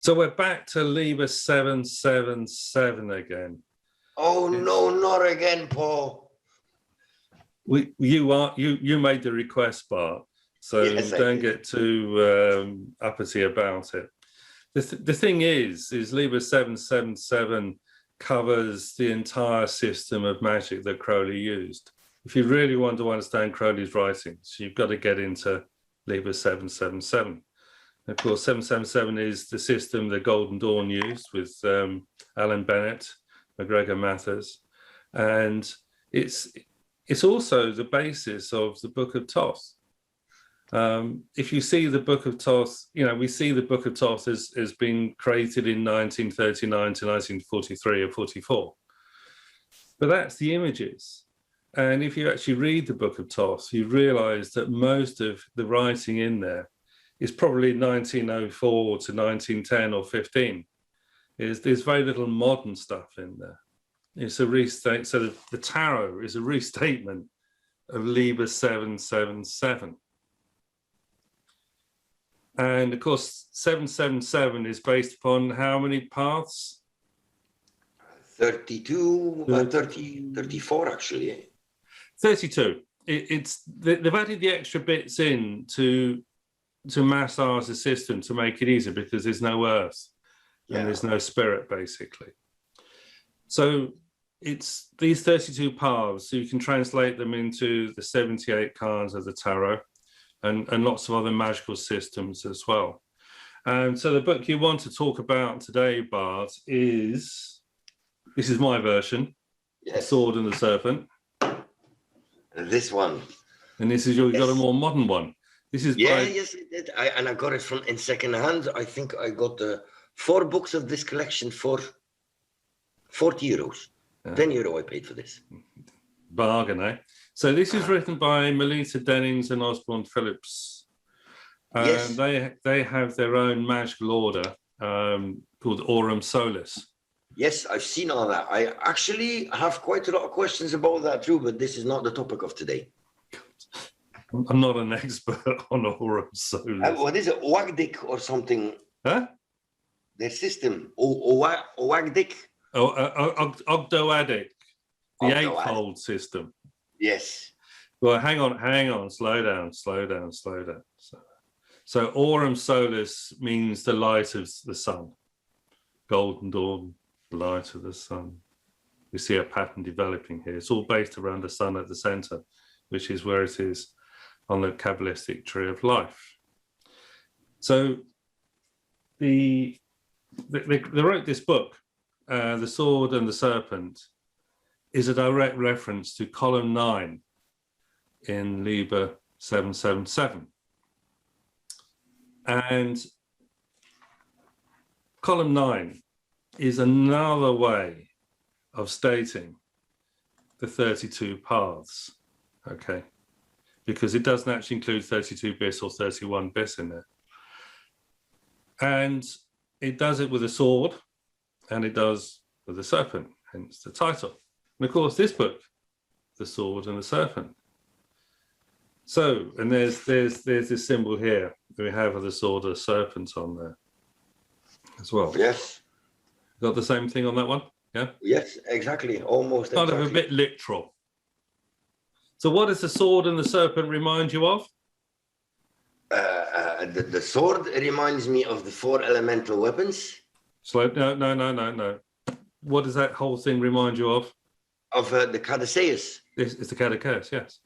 So we're back to Liber 777 again. Oh no, not again, Paul. You made the request, Bart, so yes, don't get too uppity about it. The thing is Liber 777 covers the entire system of magic that Crowley used. If you really want to understand Crowley's writings, you've got to get into Liber 777. Of course, 777 is the system that Golden Dawn used with Alan Bennett, MacGregor Mathers, and it's also the basis of the Book of Thoth. If you see the Book of Thoth, we see the Book of Thoth as being created in 1939 to 1943 or 44, but that's the images. And if you actually read the Book of Thoth, you realize that most of the writing in there is probably 1904 to 1910 or 15. There's very little modern stuff in there. It's a restate. So the tarot is a restatement of Liber 777. And of course, 777 is based upon how many paths? 32, 34 actually. 32. They've added the extra bits in to massage the system to make it easier, because there's no earth and there's no spirit, basically. So it's these 32 paths, so you can translate them into the 78 cards of the tarot and lots of other magical systems as well. And so the book you want to talk about today, Bart, this is my version, The Sword and the Serpent. This one. And this is you've got a more modern one. This is yes, I did. And I got it in second hand. I think I got 4 books of this collection for 40 euros. €10 I paid for this. Bargain, eh? So this is written by Melitta, Dennings and Osbourn Phillips. And they have their own magical order called Aurum Solis. Yes, I've seen all that. I actually have quite a lot of questions about that too, but this is not the topic of today. I'm not an expert on Aurum Solis. What is it? Wagdick or something? Huh? Their system. Wagdick? Ogdoadic. The eightfold system. Yes. Well, hang on. Slow down. So Aurum Solis means the light of the sun. Golden dawn, the light of the sun. We see a pattern developing here. It's all based around the sun at the center, which is where it is on the Kabbalistic tree of life. So they wrote this book, The Sword and the Serpent, is a direct reference to column 9 in Liber 777. And column 9 is another way of stating the 32 paths, okay? Because it doesn't actually include 32 bis or 31 bis in there. And it does it with a sword, and it does with a serpent, hence the title. And of course, this book, The Sword and the Serpent. So, and there's this symbol here that we have of the sword and the serpent on there as well. Yes. Got the same thing on that one? Yeah? Yes, exactly. Almost Kind of a bit literal. So what does the sword and the serpent remind you of? The sword reminds me of the 4 elemental weapons. No. What does that whole thing remind you of? Of the Caduceus. It's the Caduceus, yes.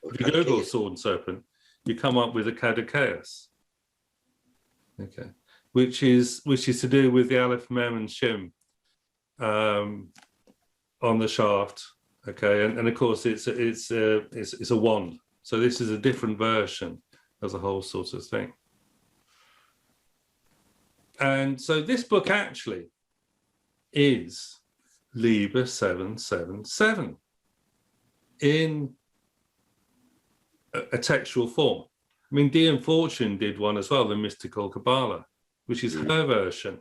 If you Google sword and serpent, you come up with a Caduceus. Okay. Which is to do with the Aleph, Mem and Shem on the shaft. Okay, and of course it's a wand. So this is a different version of the whole sort of thing. And so this book actually is Liber 777 in a textual form. I mean, Dion Fortune did one as well, the Mystical Kabbalah, which is her version,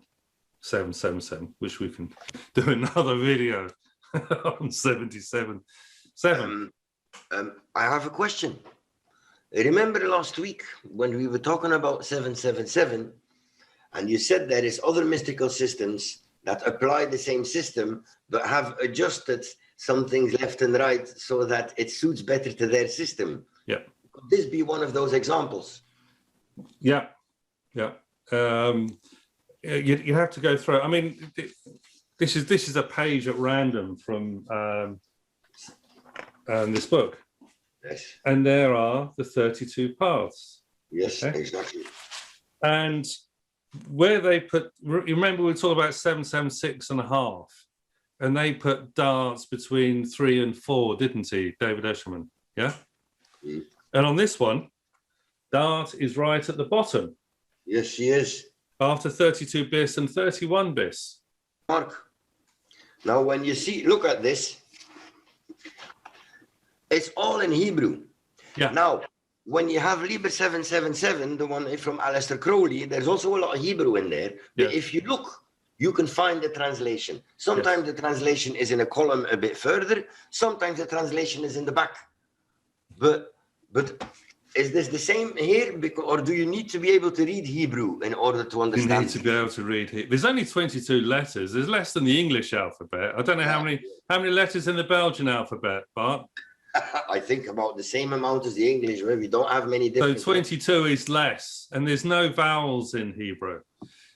777, which we can do another video on 77. I have a question. Remember last week when we were talking about 777, And you said there is other mystical systems that apply the same system, but have adjusted some things left and right so that it suits better to their system. Yeah. Could this be one of those examples? Yeah. Yeah. You have to go through it. I mean, this is a page at random from this book. Yes. And there are the 32 paths. Yes, okay? Exactly. And where they put, you remember we talked about 776.5, and they put darts between 3 and 4, didn't he, David Eshelman? Yeah. Mm. And on this one, Daath is right at the bottom. Yes, she is. After 32 bis and 31 bis. Mark, now when you see, look at this, it's all in Hebrew. Yeah. Now, when you have Liber 777, the one from Aleister Crowley, there's also a lot of Hebrew in there. But yes. if you look, you can find the translation. Sometimes yes. the translation is in a column a bit further. Sometimes the translation is in the back. But is this the same here? Or do you need to be able to read Hebrew in order to understand? You need to be able to read Hebrew. There's only 22 letters. There's less than the English alphabet. I don't know how many letters in the Belgian alphabet, Bart. I think about the same amount as the English, where we don't have many different. So 22 is less, and there's no vowels in Hebrew.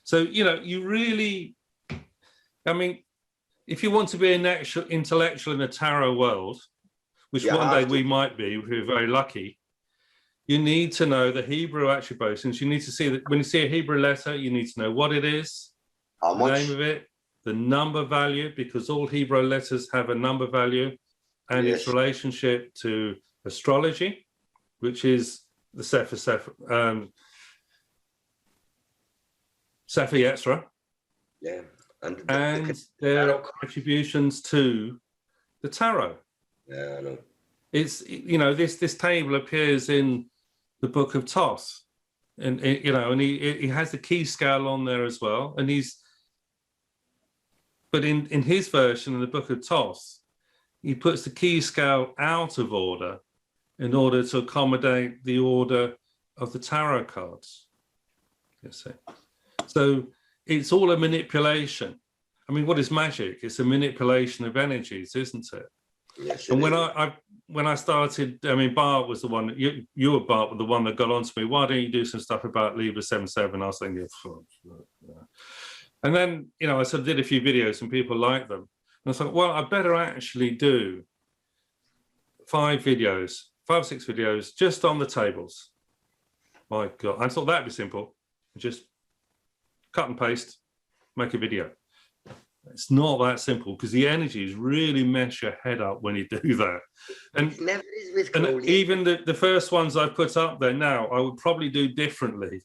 So, you really, I mean, if you want to be an intellectual in the tarot world, which one day we might be, if we're very lucky, you need to know the Hebrew attributions. You need to see that when you see a Hebrew letter, you need to know what it is, the name of it, the number value, because all Hebrew letters have a number value, and its relationship to astrology, which is the Sepher Yetzirah. Yeah. And their attributions to the tarot. Yeah, I know. It's, this table appears in the book of Thoth. And, and he has the key scale on there as well. And but in his version in the book of Thoth, he puts the key scale out of order in order to accommodate the order of the tarot cards. You see. So it's all a manipulation. I mean, what is magic? It's a manipulation of energies, isn't it? Yes, and when I started, I mean, Bart was the one, you were Bart, were the one that got on to me. Why don't you do some stuff about Liber 77? I was thinking, and then, I sort of did a few videos and people liked them. And I thought, well, I better actually do 5 or 6 videos just on the tables. My God, I thought that'd be simple. Just cut and paste, make a video. It's not that simple because the energies really mess your head up when you do that. And, it never is with Crowley. And even the first ones I've put up there now, I would probably do differently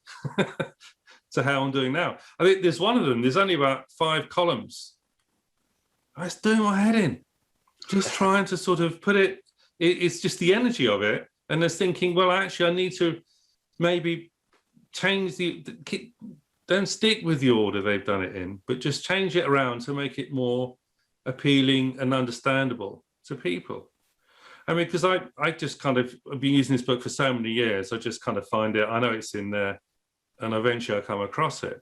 to how I'm doing now. I think there's one of them, there's only about 5 columns. I was doing my head in, just trying to sort of put it's just the energy of it. And there's thinking, well, actually, I need to maybe change don't stick with the order they've done it in, but just change it around to make it more appealing and understandable to people. I mean, because I just kind of, I've been using this book for so many years, I just kind of find it, I know it's in there, and eventually I come across it.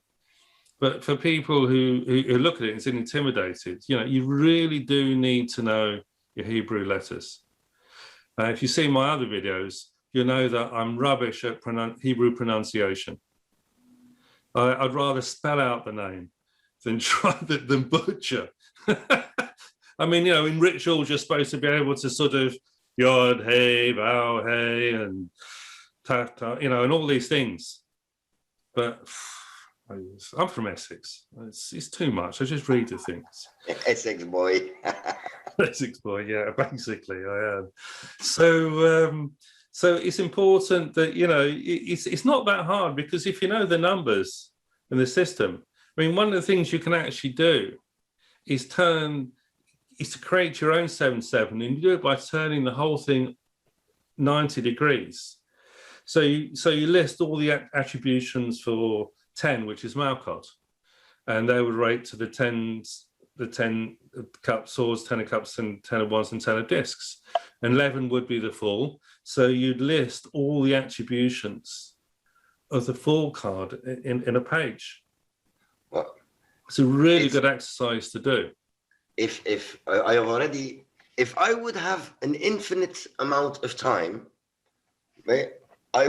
But for people who look at it and it's intimidated, you really do need to know your Hebrew letters. If you see my other videos, you know that I'm rubbish at Hebrew pronunciation. I'd rather spell out the name than butcher. I mean, in rituals, you're supposed to be able to sort of yod, hey, bow, hey, and ta, ta, and all these things. But I'm from Essex. It's too much. I just read the things. Essex boy. Essex boy, yeah, basically I am. So it's important that, it's not that hard, because if you know the numbers and the system, I mean, one of the things you can actually do is to create your own 7/7, and you do it by turning the whole thing 90 degrees. So you list all the attributions for 10, which is Malkot, and they would rate to the 10 cups, swords, 10 of cups, and 10 of wands, and 10 of discs. And 11 would be the Fool. So you'd list all the attributions of the Fool card in a page. It's a really good exercise to do. If I have already, if I would have an infinite amount of time, right, I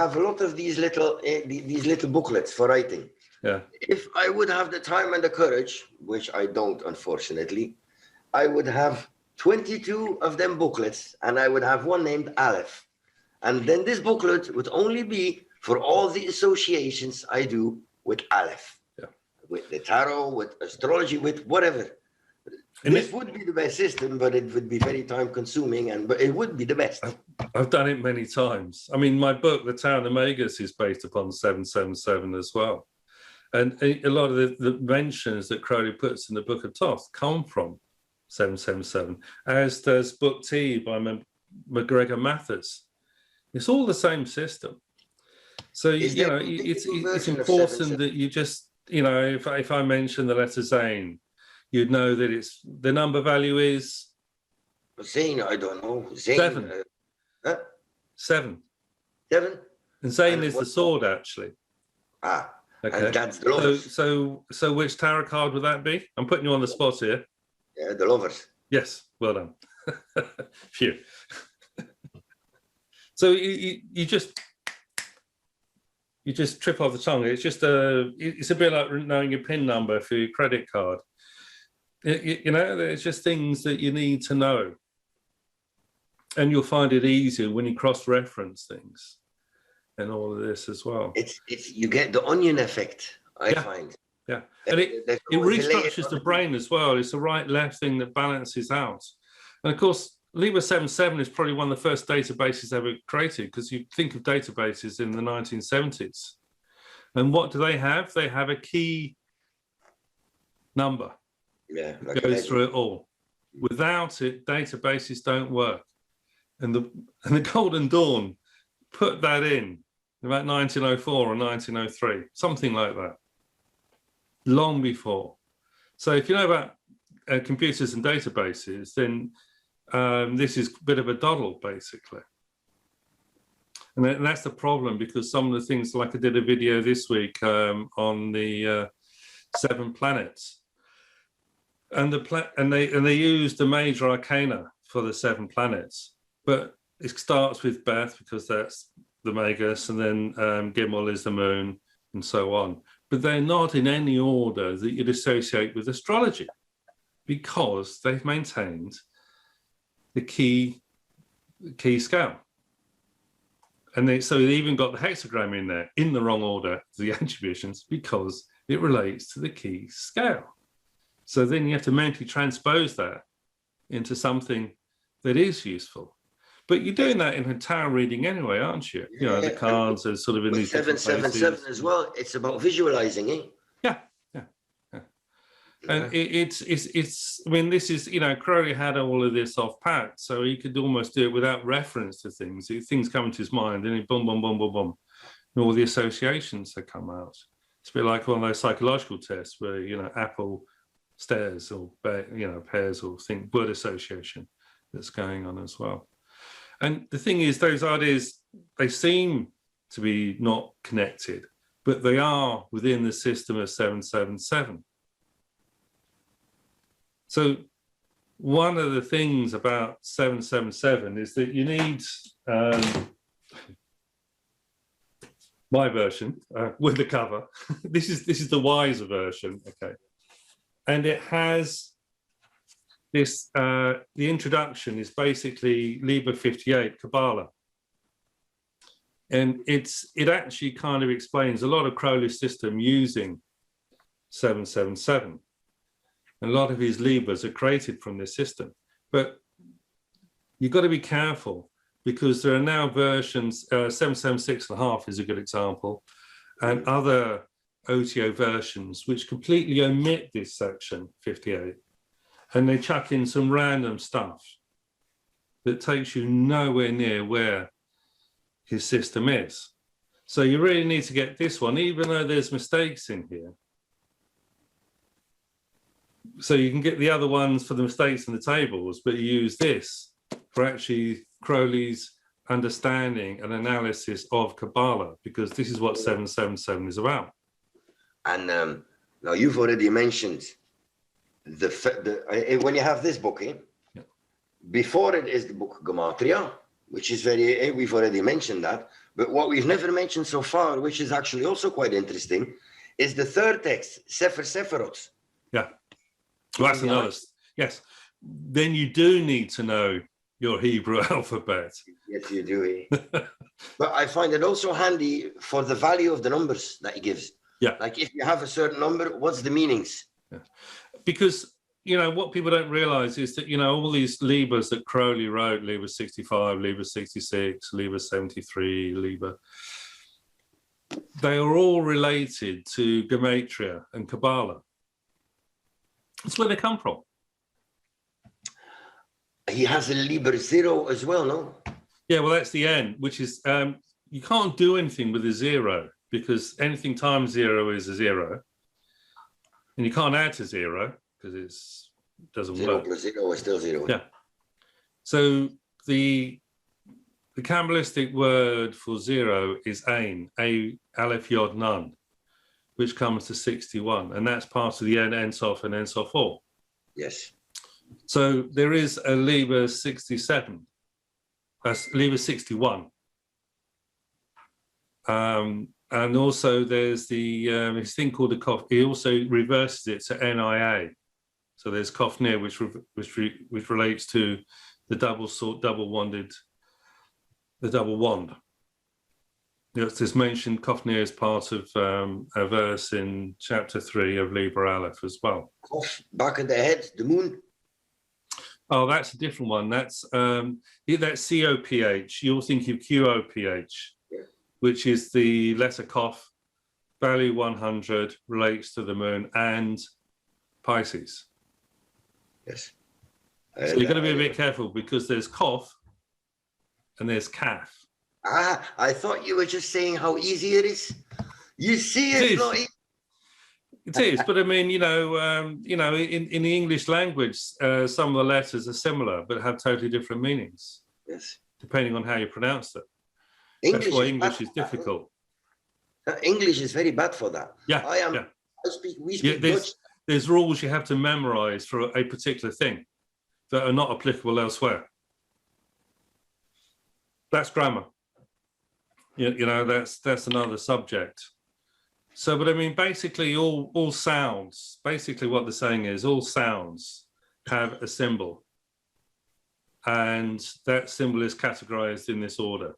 have a lot of these little booklets for writing. Yeah. If I would have the time and the courage, which I don't, unfortunately, I would have 22 of them booklets, and I would have one named Aleph. And then this booklet would only be for all the associations I do with Aleph, with the tarot, with astrology, with whatever. And this would be the best system, but it would be very time consuming, but it would be the best. I've done it many times. I mean, my book, The Tower of Magus, is based upon 777 as well. And a lot of the mentions that Crowley puts in the Book of Thoth come from 777, as does Book T by MacGregor Mathers. It's all the same system. So, you know, it's important that you just, you know, if I mention the letter Zain, you'd know that it's the number value is Zain. I don't know. Zain, 7. 7. 7. And Zain is the sword, actually. Ah, okay. And that's the lovers. So which tarot card would that be? I'm putting you on the spot here. Yeah, the lovers. Yes, well done. Phew. So you just trip off the tongue. It's just it's a bit like knowing your PIN number for your credit card. You know, there's just things that you need to know. And you'll find it easier when you cross-reference things and all of this as well. It's you get the onion effect, I find. Yeah, and it restructures the brain as well. It's the right-left thing that balances out. And of course, Liber 77 is probably one of the first databases ever created, because you think of databases in the 1970s. And what do they have? They have a key number. Yeah, like goes through it all. Without it, databases don't work. And the Golden Dawn put that in about 1904 or 1903, something like that, long before. So if you know about computers and databases, then this is a bit of a doddle, basically. And that's the problem, because some of the things, like I did a video this week on the 7 planets. And they used the major arcana for the 7 planets, but it starts with Beth, because that's the Magus, and then Gimel is the moon, and so on. But they're not in any order that you'd associate with astrology, because they've maintained the key scale. And so they even got the hexagram in there in the wrong order, the attributions, because it relates to the key scale. So then you have to mentally transpose that into something that is useful. But you're doing that in a tarot reading anyway, aren't you? You know, the cards are sort of in these 777 as well. It's about visualizing, eh? Yeah. And it's. I mean, this is, you know, Crowley had all of this off pat, so he could almost do it without reference to things. Things come into his mind, and he boom, boom, boom, boom, boom, and all the associations that come out. It's a bit like one of those psychological tests where, you know, apple, stairs, or, you know, pairs, or word association that's going on as well. And the thing is, those ideas, they seem to be not connected, but they are within the system of 777. So one of the things about 777 is that you need my version with the cover. This is the Weiser version, okay, and it has this. The introduction is basically Liber 58 Kabbalah, and it actually kind of explains a lot of Crowley's system using 777. And a lot of his Libers are created from this system. But you've got to be careful, because there are now versions, 776.5 is a good example, and other OTO versions which completely omit this section 58. And they chuck in some random stuff that takes you nowhere near where his system is. So you really need to get this one, even though there's mistakes in here. So you can get the other ones for the mistakes in the tables, but you use this for actually Crowley's understanding and analysis of Kabbalah, because this is what 777 is about. And Now, you've already mentioned when you have this book, before it is the book Gematria, which is we've already mentioned that. But what we've never mentioned so far, which is actually also quite interesting, is the third text, Sepher Sephiroth. Yeah. Well, that's another. Yes. Then you do need to know your Hebrew alphabet. Yes, you do. But I find it also handy for the value of the numbers that he gives. Yeah. Like if you have a certain number, what's the meanings? Yeah. Because, you know, what people don't realize is that, you know, all these Libers that Crowley wrote, Liber 65, Liber 66, Liber 73, Liber, they are all related to Gematria and Kabbalah. That's where they come from. He has a Liber 0 as well, no? Yeah, well, that's the end, which is, you can't do anything with a 0 because anything times 0 is a 0. And you can't add to 0 because it doesn't work. 0 plus 0 is still 0. Yeah. So the Kabbalistic word for 0 is Ein, Aleph Yod Nun, which comes to 61. And that's part of the Ein Sof and Ein Sof Or. Yes. So there is a Liber 67. Liber 61. And also there's this thing called the Kof. He also reverses it to NIA. So there's Kofnir, which relates to the double wand. It's mentioned Kofnir as part of a verse in chapter 3 of Liber Aleph as well. Kof, back of the head, the moon. Oh, that's a different one. That's COPH. You'll think of QOPH, which is the letter Kof, value 100, relates to the moon and Pisces. Yes. So you've got to be a bit careful because there's Kof and there's Kaf. Ah, I thought you were just saying how easy it is. You see, it's not easy. It is, but I mean, in the English language, some of the letters are similar but have totally different meanings. Yes. Depending on how you pronounce it. English That's why English is difficult. English is very bad for that. Yeah. We speak Dutch. There's rules you have to memorize for a particular thing that are not applicable elsewhere. That's grammar. That's another subject. So, but I mean, basically all sounds, basically what they're saying is all sounds have a symbol. And that symbol is categorized in this order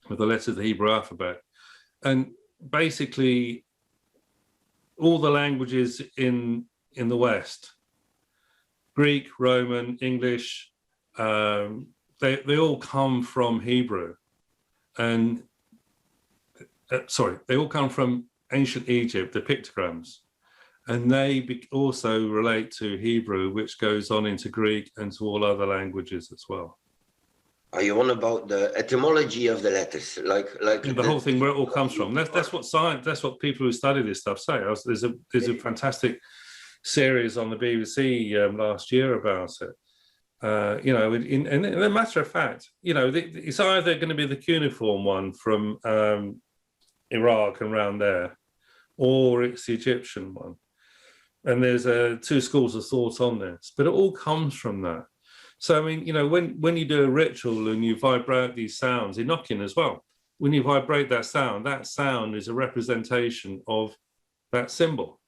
with the letters of the Hebrew alphabet. And basically all the languages in the West, Greek, Roman, English, they all come from Hebrew. And they all come from ancient Egypt, the pictograms, and they also relate to Hebrew, which goes on into Greek and to all other languages as well. Are you on about the etymology of the letters, like the whole thing, where it all comes from? That's what science. That's what people who study this stuff say. There's a fantastic series on the BBC last year about it. In a matter of fact, it's either going to be the cuneiform one from Iraq and around there, or it's the Egyptian one. And there's two schools of thought on this, but it all comes from that. So, I mean, when you do a ritual and you vibrate these sounds, Enochian as well, when you vibrate that sound is a representation of that symbol.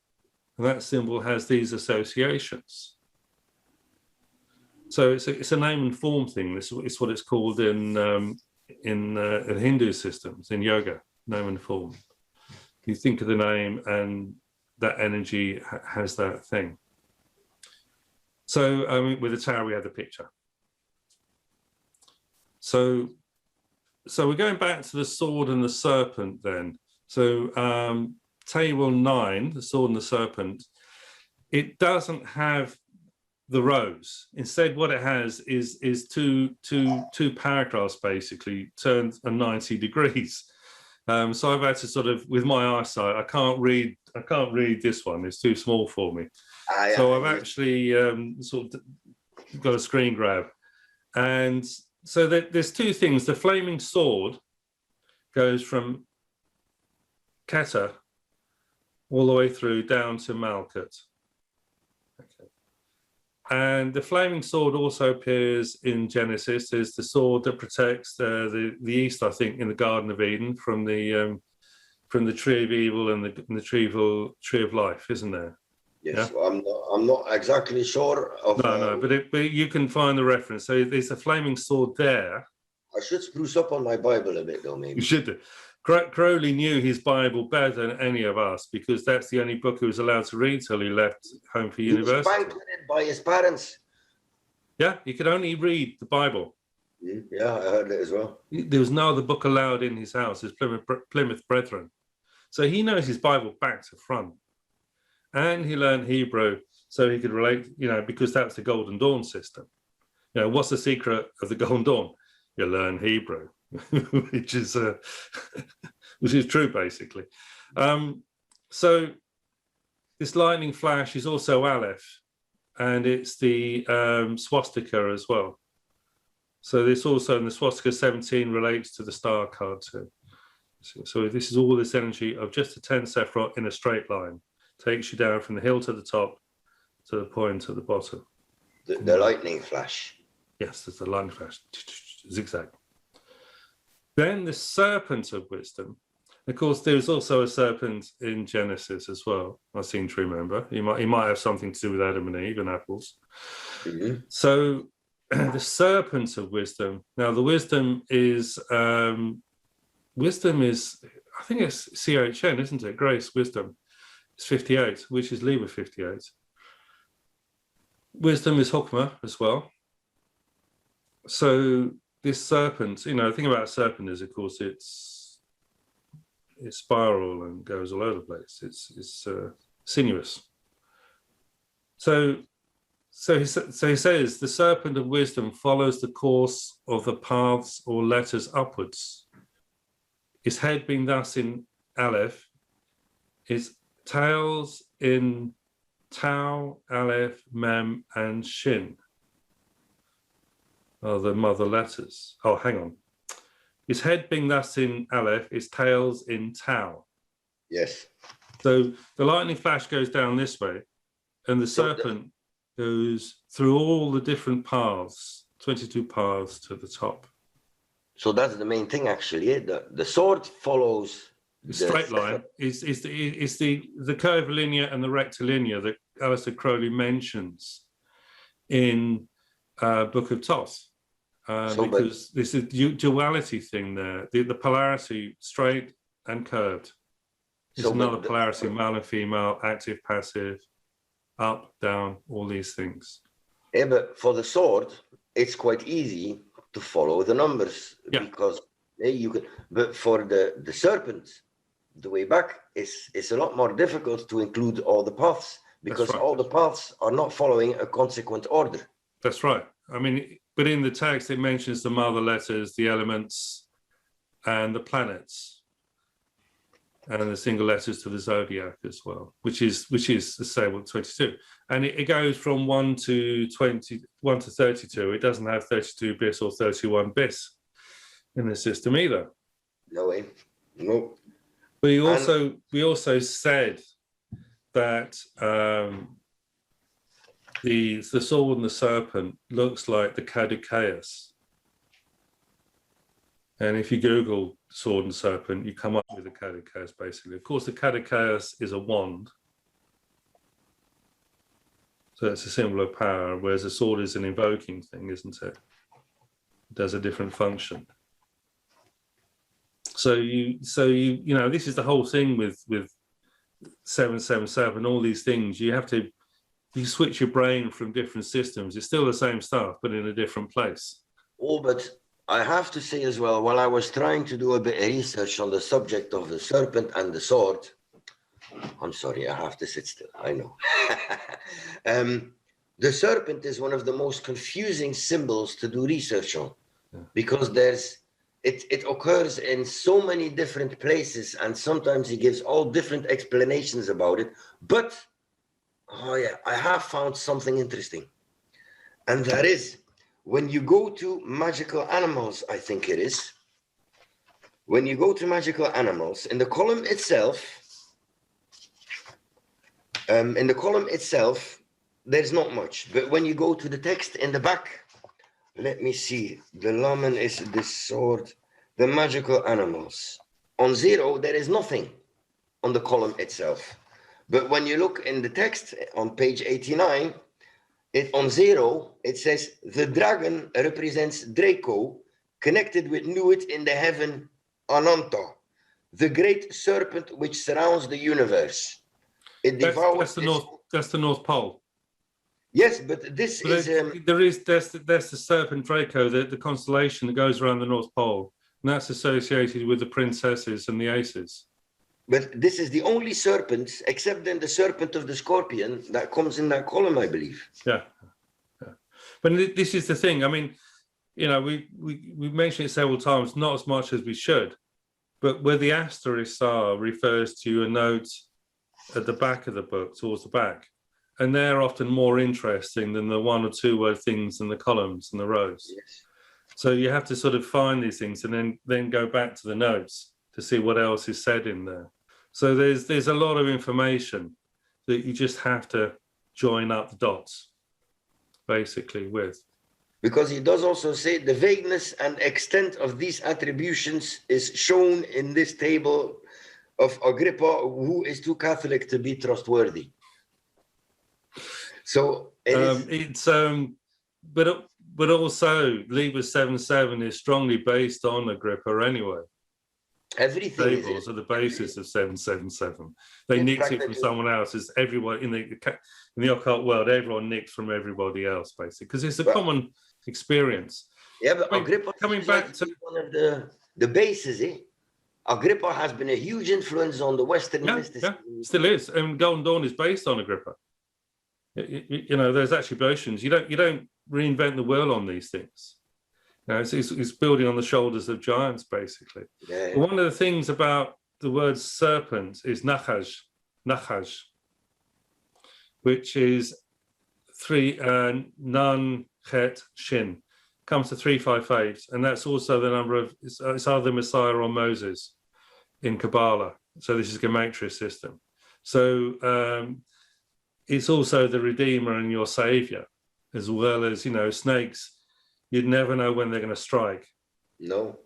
And that symbol has these associations. So it's a name and form thing. It's what it's called in Hindu systems, in yoga, name and form. You think of the name and that energy has that thing. So with the tower, we have the picture. So we're going back to the sword and the serpent then. So table 9, the sword and the serpent, it doesn't have the rows. Instead, what it has is two paragraphs basically turned 90 degrees. So I've had to sort of, with my eyesight, I can't read this one. It's too small for me. So I've actually sort of got a screen grab. And so there's two things. The flaming sword goes from Keter all the way through down to Malkuth. Okay. And the flaming sword also appears in Genesis. There's the sword that protects the east, I think, in the Garden of Eden from the tree of evil and the tree of life, isn't there? Yes, Yeah? well, I'm not exactly sure of. No, but you can find the reference. So there's a flaming sword there. I should spruce up on my Bible a bit, though, maybe. You should do. Crowley knew his Bible better than any of us because that's the only book he was allowed to read till he left home for university. He was banqueted by his parents. Yeah, he could only read the Bible. Yeah, I heard it as well. There was no other book allowed in his house, his Plymouth Brethren. So he knows his Bible back to front. And he learned Hebrew so he could relate, because that's the Golden Dawn system. What's the secret of the Golden Dawn? You learn Hebrew, which is true, basically. So this lightning flash is also Aleph, and it's the swastika as well. So this also in the swastika 17 relates to the star card too. So this is all this energy of just a 10 Sephiroth in a straight line. Takes you down from the hill to the top to the point at the bottom. The lightning flash. Yes, there's the lightning flash. Zigzag. Then the serpent of wisdom. Of course, there's also a serpent in Genesis as well. I seem to remember. He might have something to do with Adam and Eve and apples. Mm-hmm. So the serpent of wisdom. Now, the wisdom is, I think it's CHN, isn't it? Grace, wisdom. It's 58, which is Liber 58. Wisdom is Hokmah as well. So this serpent, the thing about a serpent is, of course, it's spiral and goes all over the place. It's sinuous. So he says the serpent of wisdom follows the course of the paths or letters upwards. His head being thus in Aleph, his tails in Tau, Aleph, Mem, and Shin are the mother letters. Oh, hang on. His head being thus in Aleph, his tails in Tau. Yes. So the lightning flash goes down this way, and the serpent goes through all the different paths, 22 paths to the top. So that's the main thing, actually. The sword follows the straight line. Is the curvilinear and the rectilinear that Aleister Crowley mentions in Book of Thoth. Because this is duality thing there. The polarity, straight and curved. It's another polarity, male and female, active, passive, up, down, all these things. Yeah, but for the sword, it's quite easy to follow the numbers because you can. But for the serpent, the way back is a lot more difficult to include all the paths because all the paths are not following a consequent order. That's right. I mean, but in the text, it mentions the mother letters, the elements, and the planets, and the single letters to the zodiac as well, which is the same with 22. And it goes from 1 to 32. It doesn't have 32 bis or 31 bis in the system either. No way. No. We also said that the sword and the serpent looks like the Caduceus. And if you Google sword and serpent, you come up with the Caduceus, basically. Of course, the Caduceus is a wand. So it's a symbol of power, whereas a sword is an invoking thing, isn't it? It does a different function. So this is the whole thing with 777, all these things. You switch your brain from different systems. It's still the same stuff, but in a different place. Oh, but I have to say as well, while I was trying to do a bit of research on the subject of the serpent and the sword, I'm sorry, I have to sit still, I know. The serpent is one of the most confusing symbols to do research on because it occurs in so many different places and sometimes he gives all different explanations about it. But, I have found something interesting. And that is, when you go to magical animals, I think it is. When you go to magical animals, in the column itself, In the column itself, there's not much. But when you go to the text in the back, let me see. The Laman is the sword, the magical animals. On 0, there is nothing on the column itself. But when you look in the text on page 89, on 0, it says, the dragon represents Draco, connected with Nuit in the heaven, Ananta, the great serpent which surrounds the universe. It devours. That's the North Pole. Yes, but this is. There's the Serpent Draco, the constellation that goes around the North Pole, and that's associated with the princesses and the aces. But this is the only serpent, except then the serpent of the scorpion, that comes in that column, I believe. Yeah. But this is the thing. I mean, you know, we mentioned it several times, not as much as we should, but where the asterisks are refers to a note at the back of the book, towards the back. And they're often more interesting than the 1 or 2 word things in the columns and the rows. Yes. So you have to sort of find these things and then go back to the notes to see what else is said in there. So there's a lot of information that you just have to join up the dots, basically, with. Because he does also say the vagueness and extent of these attributions is shown in this table of Agrippa, who is too Catholic to be trustworthy. So but also Liber 7:7 is strongly based on Agrippa anyway. Everything tables are the basis of 777. They nicked it from someone else. As everyone in the occult world, everyone nicked from everybody else, basically, because it's a common experience. Yeah, but Agrippa coming back to one of the bases. Agrippa has been a huge influence on the Western mysticism. Yeah, still is. And Golden Dawn is based on Agrippa. You know, there's attributions. You don't reinvent the wheel on these things. You know, it's building on the shoulders of giants, basically. Yeah. But one of the things about the word serpent is nachaj, which is 3 nun chet shin, comes to 358, and that's also the number of it's either Messiah or Moses in Kabbalah. So this is a gematria system. So it's also the Redeemer and your Savior, as well as, you know, snakes. You'd never know when they're going to strike. No.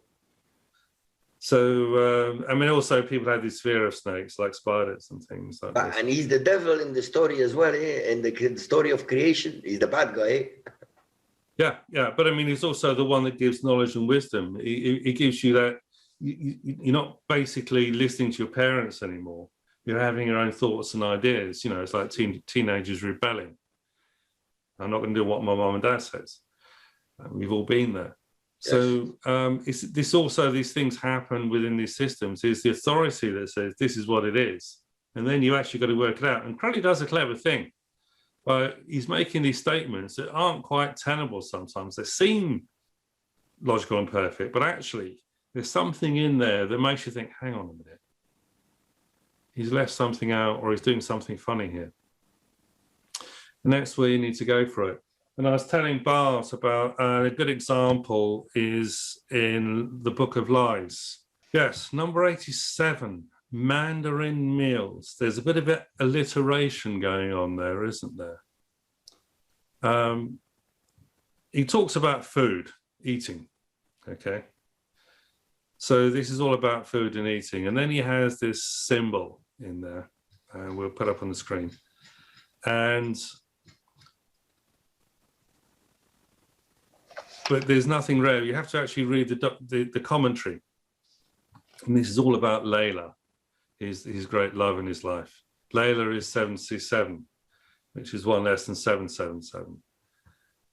So, I mean, also people have this fear of snakes, like spiders and things like that. And he's the devil in the story as well, in the story of creation. He's the bad guy. Yeah. But I mean, he's also the one that gives knowledge and wisdom. He gives you that. You're not basically listening to your parents anymore. You're having your own thoughts and ideas. You know, it's like teenagers rebelling. I'm not going to do what my mom and dad says. We've all been there. Yes. So these things happen within these systems. Is the authority that says this is what it is, and then you actually got to work it out. And Crowley does a clever thing, but he's making these statements that aren't quite tenable sometimes. They seem logical and perfect, but actually there's something in there that makes you think, hang on a minute, he's left something out, or he's doing something funny here. And that's where you need to go for it. And I was telling Bart about a good example is in the Book of Lies. Yes, number 87, Mandarin meals. There's a bit of alliteration going on there, isn't there? He talks about food, eating, okay? So this is all about food and eating. And then he has this symbol in there, and we'll put up on the screen. But there's nothing rare. You have to actually read the commentary. And this is all about Layla, his great love in his life. Layla is 77, which is 1 less than 777.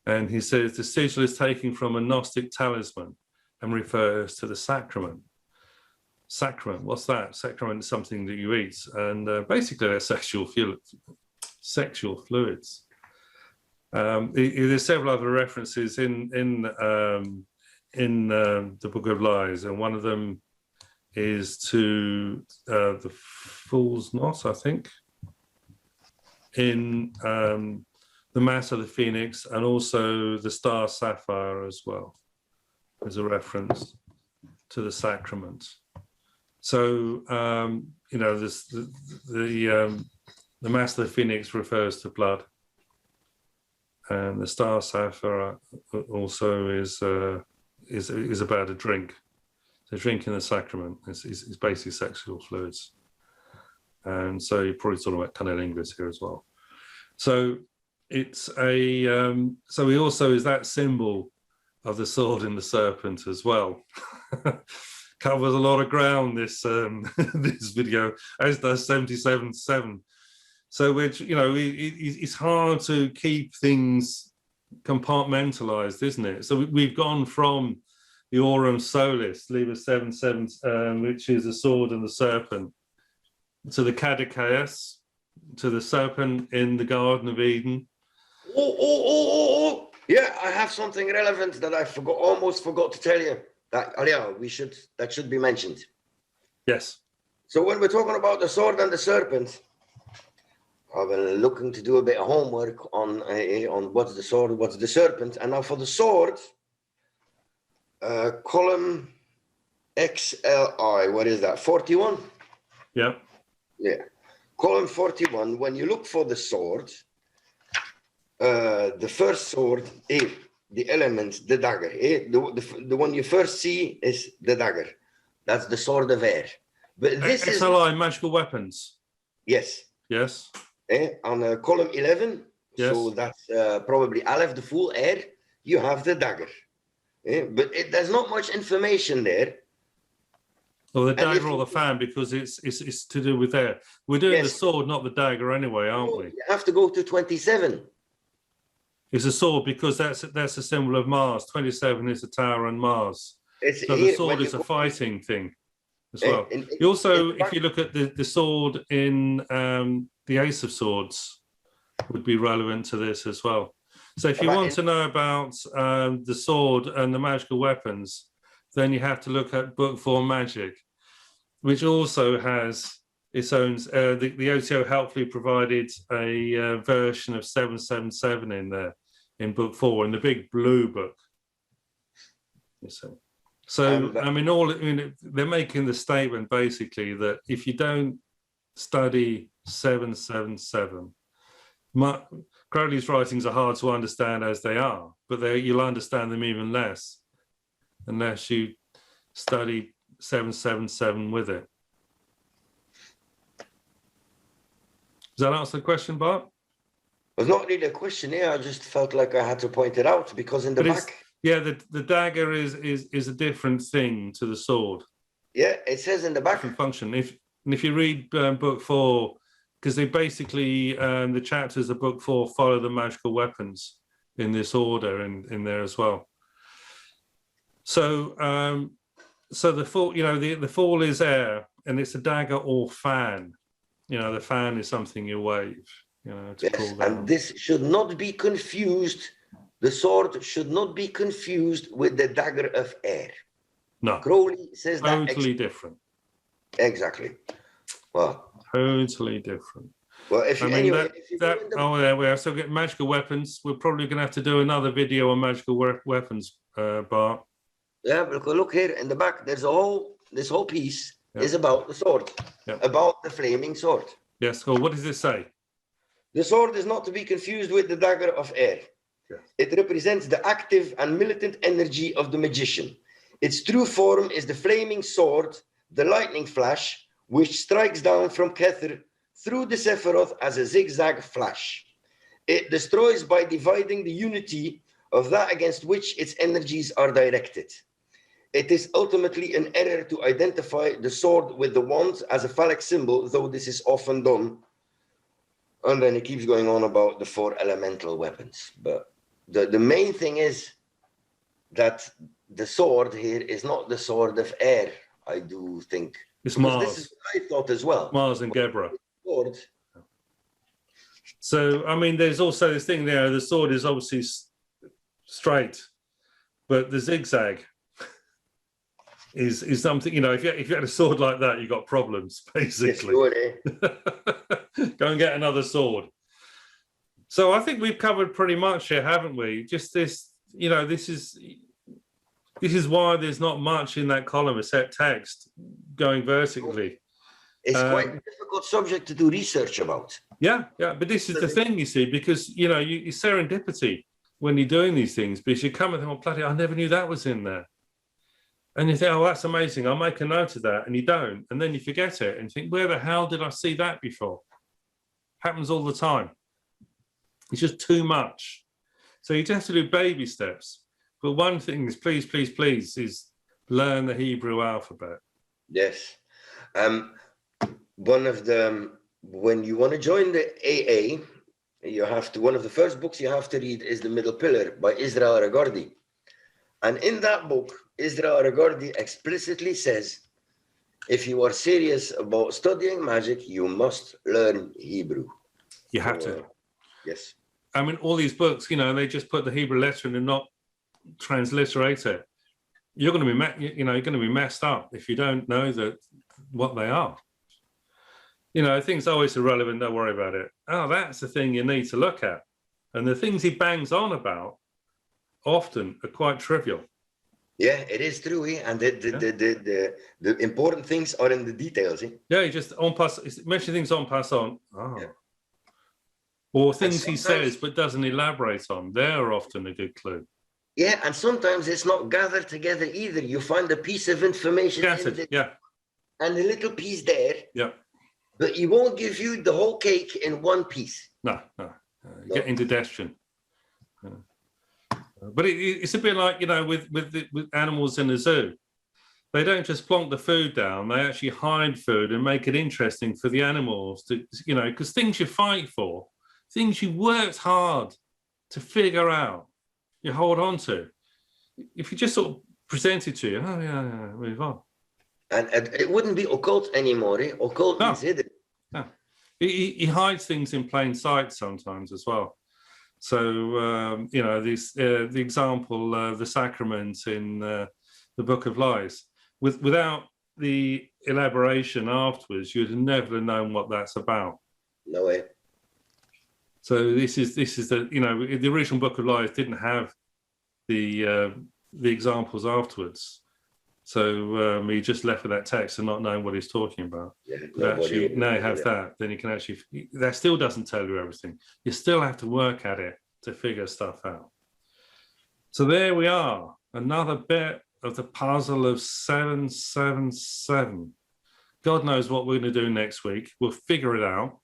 And he says the sigil is taken from a Gnostic talisman and refers to the sacrament. Sacrament, what's that? Sacrament is something that you eat. And basically they're sexual fluids. There's several other references in the Book of Lies, and one of them is to the Fool's Knot, I think, in the Mass of the Phoenix, and also the Star Sapphire as well. There's a reference to the sacrament. So you know, the the mass of the phoenix refers to blood. And the star sapphire also is about a drink. So drinking the sacrament is basically sexual fluids. And so you're probably talking about cunnilingus here as well. So it's so he also is that symbol of the sword and the serpent as well. Covers a lot of ground, this this video, as does 77.7. So which, it's hard to keep things compartmentalized, isn't it? So we've gone from the Aurum Solis, Liber 7.7, which is the sword and the serpent, to the Caduceus, to the serpent in the Garden of Eden. Oh! Yeah, I have something relevant that I almost forgot to tell you. That should be mentioned. Yes. So when we're talking about the sword and the serpent, I've been looking to do a bit of homework on what's the sword, what's the serpent, and now for the sword, column XLI, what is that? 41. Yeah. Yeah. Column 41. When you look for the sword, the first sword, the element, the dagger. The one you first see is the dagger. That's the sword of air. But this XLI, magical weapons. Yes. Yes. On column 11, yes. So that's probably Aleph, the full air, you have the dagger. But there's not much information there. Well, the dagger or the fan, because it's to do with air. We're doing the sword, not the dagger anyway, aren't we? You have to go to 27. It's a sword because that's a symbol of Mars. 27 is the tower and Mars. So the sword is a fighting thing as well. You also, if you look at the sword in the Ace of Swords, would be relevant to this as well. So if you want to know about the sword and the magical weapons, then you have to look at Book IV Magick, which also has its own, the OTO helpfully provided a version of 777 in there, in Book 4, in the big blue book. So, they're making the statement basically that if you don't study 777, Crowley's writings are hard to understand as they are, but you'll understand them even less unless you study 777 with it. Does that answer the question, Bart? It's not really a question here. I just felt like I had to point it out because in the back. Yeah, the dagger is a different thing to the sword. Yeah, it says in the back. Different function. If you read Book 4, because they basically the chapters of Book 4 follow the magical weapons in this order in there as well. So so the fall, the fall is air, and it's a dagger or fan. The fan is something you wave. To cool down. And this should not be confused. The sword should not be confused with the dagger of air. No. Crowley says that. Totally different. Exactly. Well. Totally different. Well, if you there we are. So get magical weapons. We're probably going to have to do another video on magical weapons, Bart. Yeah, but look here in the back. There's this whole piece is about the sword, about the flaming sword. Yes. So what does it say? The sword is not to be confused with the dagger of air. Yeah. It represents the active and militant energy of the magician. Its true form is the flaming sword, the lightning flash, which strikes down from Kether through the Sephiroth as a zigzag flash. It destroys by dividing the unity of that against which its energies are directed. It is ultimately an error to identify the sword with the wand as a phallic symbol, though this is often done. And then it keeps going on about the 4 elemental weapons. But the main thing is that the sword here is not the sword of air, I do think. It's Mars. This is what I thought as well. Mars and Gebra. Sword. So, there's also this thing there. The sword is obviously straight, but the zigzag is something, if you had a sword like that, you got problems, basically. Go and get another sword. So I think we've covered pretty much here, haven't we? Just this, this is why there's not much in that column except text going vertically. It's quite a difficult subject to do research about. Yeah, but this is the thing, you see, because you serendipity when you're doing these things, because you come and think, oh, bloody, I never knew that was in there. And you think, oh, that's amazing, I'll make a note of that, and you don't, and then you forget it, and you think, where the hell did I see that before? Happens all the time. It's just too much. So you just have to do baby steps. But one thing is, please, is learn the Hebrew alphabet. Yes. When you want to join the AA, one of the first books you have to read is The Middle Pillar by Israel Regordi. And in that book, Israel Regordi explicitly says, if you are serious about studying magic, you must learn Hebrew. You have to. Yes. I mean, all these books, they just put the Hebrew letter in and not transliterate it. You're going to be messed up if you don't know what they are. Things are always irrelevant, don't worry about it. Oh, that's the thing you need to look at. And the things he bangs on about often are quite trivial. Yeah, it is true, and the important things are in the details. Yeah, he just mention things en passant. Oh. Yeah. Or things he says but doesn't elaborate on. They're often a good clue. Yeah, and sometimes it's not gathered together either. You find a piece of information and a little piece there. Yeah. But he won't give you the whole cake in one piece. No. Get indigestion. But it's a bit like, with animals in the zoo. They don't just plonk the food down. They actually hide food and make it interesting for the animals to, because things you fight for, things you worked hard to figure out, you hold on to. If you just sort of present it to you, move on. And it wouldn't be occult anymore. Occult is hidden. No. He hides things in plain sight sometimes as well. So, the example, the sacrament in the Book of Lies, without the elaboration afterwards, you'd have never known what that's about. No way. So this is the original Book of Lies didn't have the examples afterwards. So you're just left with that text and not knowing what he's talking about. Yeah, actually, now you have that, then you can actually, that still doesn't tell you everything. You still have to work at it to figure stuff out. So there we are, another bit of the puzzle of 777. God knows what we're going to do next week. We'll figure it out.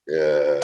Yeah.